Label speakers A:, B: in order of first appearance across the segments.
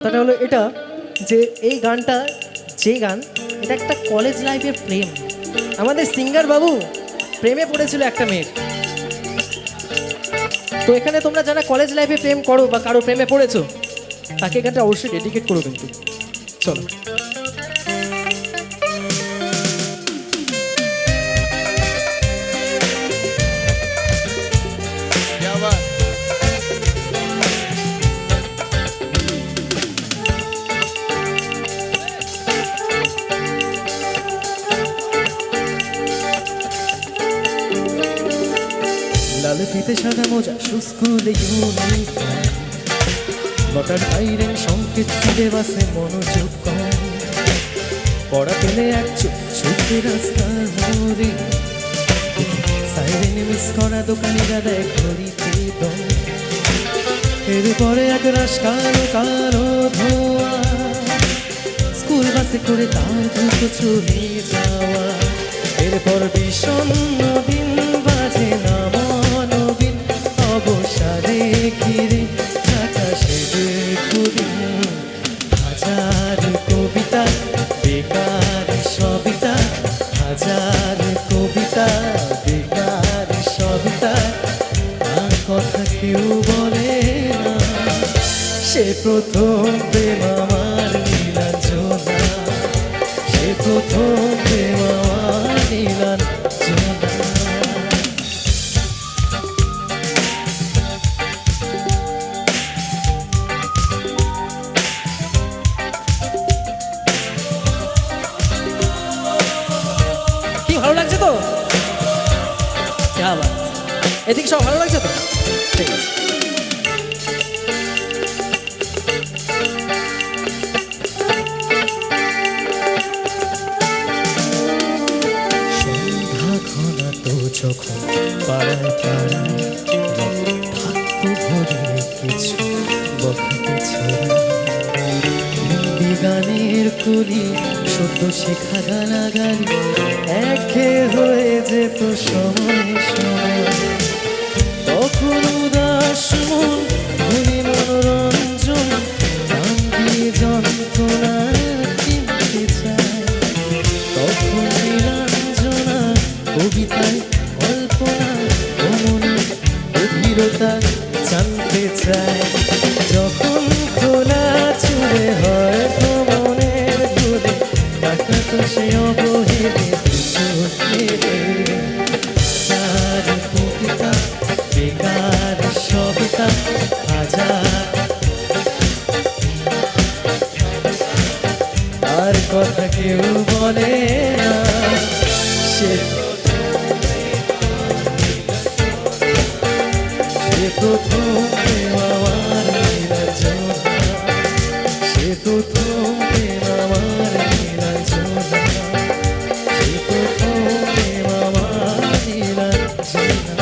A: কথাটা হলো এটা যে এই গানটা যে গান এটা একটা কলেজ লাইফের প্রেম। আমাদের সিঙ্গার বাবু প্রেমে পড়েছিল একটা মেয়ের। তো এখানে তোমরা যারা কলেজ লাইফে প্রেম করো বা কারো প্রেমে পড়েছো তাকে গানটা অবশ্যই ডেডিকেট করো কিন্তু। চলো লাল ফিতে সাদা মোজা সুস্কুলে ইউনিফর্ম বটার আইরেন সংকেত ফিরে বাসে মনোযোগ কম পড়া পেলে এক চুপ ছুটে রাস্তা ধরে সাইরেন মিস করা দোকানিরা দেয় ঘড়িতে দম এরপরে এক রাস কালো কালো ধোয়া স্কুল বাসে করে তার দ্রুত চলে যাওয়া এরপর বিষণ্ণ দিন বাজে না মনবিন অবসাদে ঘিরে আকাশের কুদিন হাজার কবিতা বেকার সবিতা হাজার কবিতা বেকার সবিতা আর কথা কেউ বলে না সে প্রথম প্রেম আমার নীলাঞ্জনা সে প্রথম প্রেম আমার নীলাঞ্জনা। কি ভালো লাগছে তো? এদিকে সব ভালো লাগছে তো? ঠিক আছে। যখন পাড়ায় পাড়ায় থাকতো ভরে কিছু বকাতে ছোড়া হিন্দি গানের কলি সদ্য শেখা গালাগালি একে হয়ে যেত সময় সময় তখন উদাস মন ভুলি মনোরঞ্জন গান দিয়ে যন্ত্রণা কিনতে চায় তখন নীলাঞ্জনা কবিতায় কল্পনা মনে গভীরতা জানতে চায় যখন খোলা চুলে হয় মনের দুলে টাকা তো সে অবহেলে হাজার কবিতা বেকার সবিতা হাজার আর কথা কেউ বলে না সে প্রথম প্রেম আমার নীলাঞ্জনা সে প্রথম প্রেম আমার নীলাঞ্জনা সে প্রথম প্রেম আমার নীলাঞ্জনা।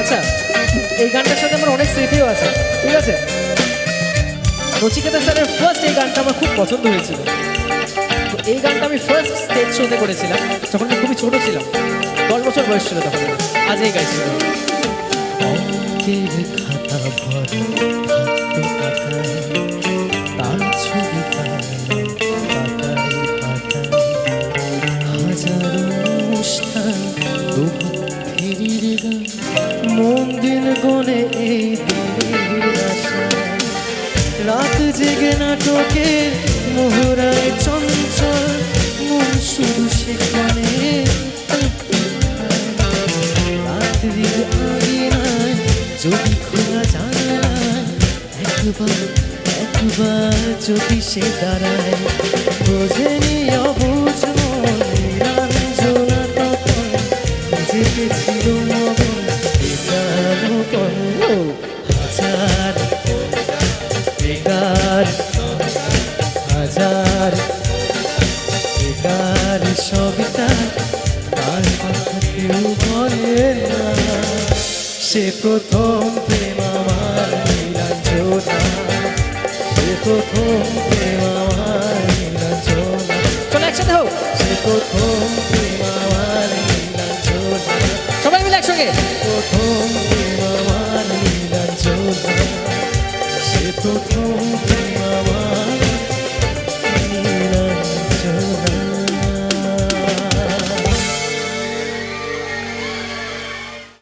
A: আচ্ছা এই গানটার সাথে আমার অনেক স্মৃতিও আছে, ঠিক আছে? নচিকেতা স্যারের ফার্স্ট এই গানটা আমার খুব পছন্দ হয়েছিল। তো এই গানটা আমি ফার্স্ট স্টেজ শোতে করেছিলাম যখন আমি খুবই ছোট ছিলাম, 10 বছর বয়স ছিল তখন। আজ এই গাইছিল অঙ্কের খাতা ভরে থাকতো পাতায় তার ছবি পাতায় পাতায় হাজারো অনুষ্ঠান ফেরির গান মন দিন গনে এই দিনের আশায় রাত জেগে নাটকে মোহরায় চঞ্চল মন শুধু সেখানে রাত্রির আঙিনায় যদি খোলা জানালায় একবার যদি সে দাঁড়ায় বোঝেনি অবুঝ মন নীলাঞ্জনা তখন নিজেকে ছিল মগন বেকার হাজার বেকার হাজার বেকার সবিতা আর কথা কেউ বলে না সে প্রথম প্রেম আমার নীলাঞ্জনা প্রথম প্রেম আমার প্রথম প্রেম আমার নীলাঞ্জনা,
B: সবাই মিলে একসঙ্গে।
A: প্রথম প্রেম আমার নীলাঞ্জনা, সে প্রথম প্রেম আমার